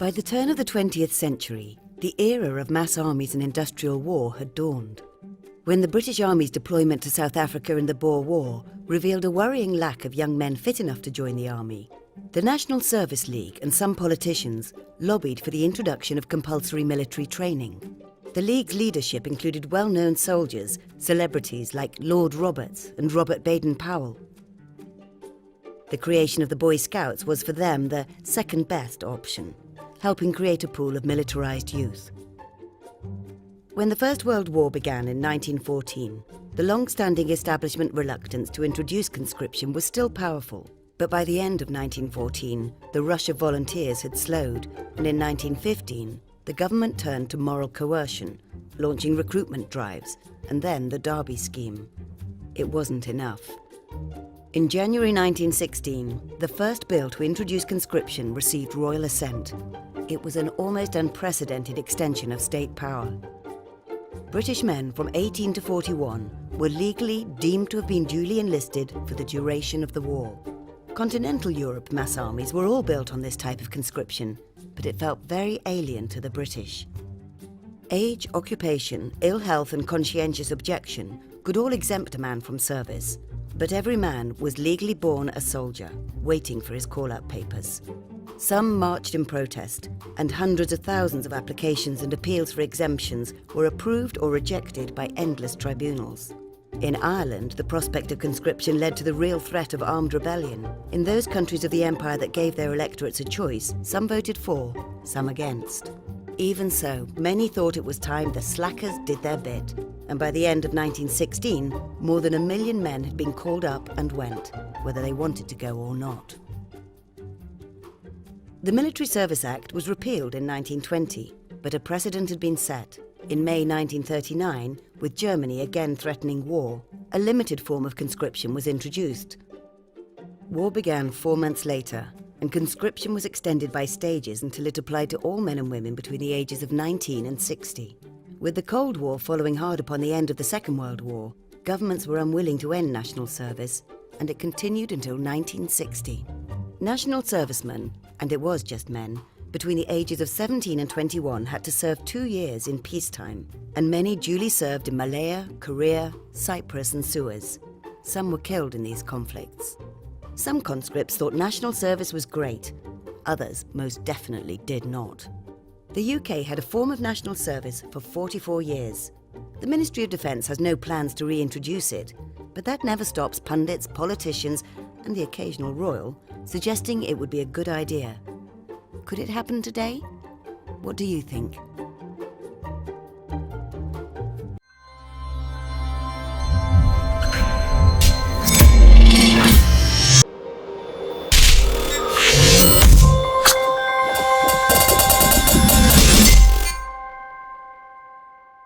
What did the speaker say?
By the turn of the 20th century, the era of mass armies and industrial war had dawned. When the British Army's deployment to South Africa in the Boer War revealed a worrying lack of young men fit enough to join the army, the National Service League and some politicians lobbied for the introduction of compulsory military training. The League's leadership included well-known soldiers, celebrities like Lord Roberts and Robert Baden-Powell. The creation of the Boy Scouts was for them the second-best option, helping create a pool of militarized youth. When the First World War began in 1914, the long-standing establishment reluctance to introduce conscription was still powerful. But by the end of 1914, the rush of volunteers had slowed, and in 1915, the government turned to moral coercion, launching recruitment drives, and then the Derby Scheme. It wasn't enough. In January 1916, the first bill to introduce conscription received royal assent. It was an almost unprecedented extension of state power. British men from 18 to 41 were legally deemed to have been duly enlisted for the duration of the war. Continental Europe mass armies were all built on this type of conscription, but it felt very alien to the British. Age, occupation, ill health and conscientious objection could all exempt a man from service, but every man was legally born a soldier, waiting for his call-out papers. Some marched in protest, and hundreds of thousands of applications and appeals for exemptions were approved or rejected by endless tribunals. In Ireland, the prospect of conscription led to the real threat of armed rebellion. In those countries of the empire that gave their electorates a choice, some voted for, some against. Even so, many thought it was time the slackers did their bit, and by the end of 1916, more than 1 million men had been called up and went, whether they wanted to go or not. The Military Service Act was repealed in 1920, but a precedent had been set. In May 1939, with Germany again threatening war, a limited form of conscription was introduced. War began 4 months later, and conscription was extended by stages until it applied to all men and women between the ages of 19 and 60. With the Cold War following hard upon the end of the Second World War, governments were unwilling to end national service, and it continued until 1960. National servicemen, and it was just men, between the ages of 17 and 21 had to serve 2 years in peacetime, and many duly served in Malaya, Korea, Cyprus and Suez. Some were killed in these conflicts. Some conscripts thought national service was great. Others most definitely did not. The UK had a form of national service for 44 years. The Ministry of Defence has no plans to reintroduce it, but that never stops pundits, politicians and the occasional royal suggesting it would be a good idea. Could it happen today? What do you think?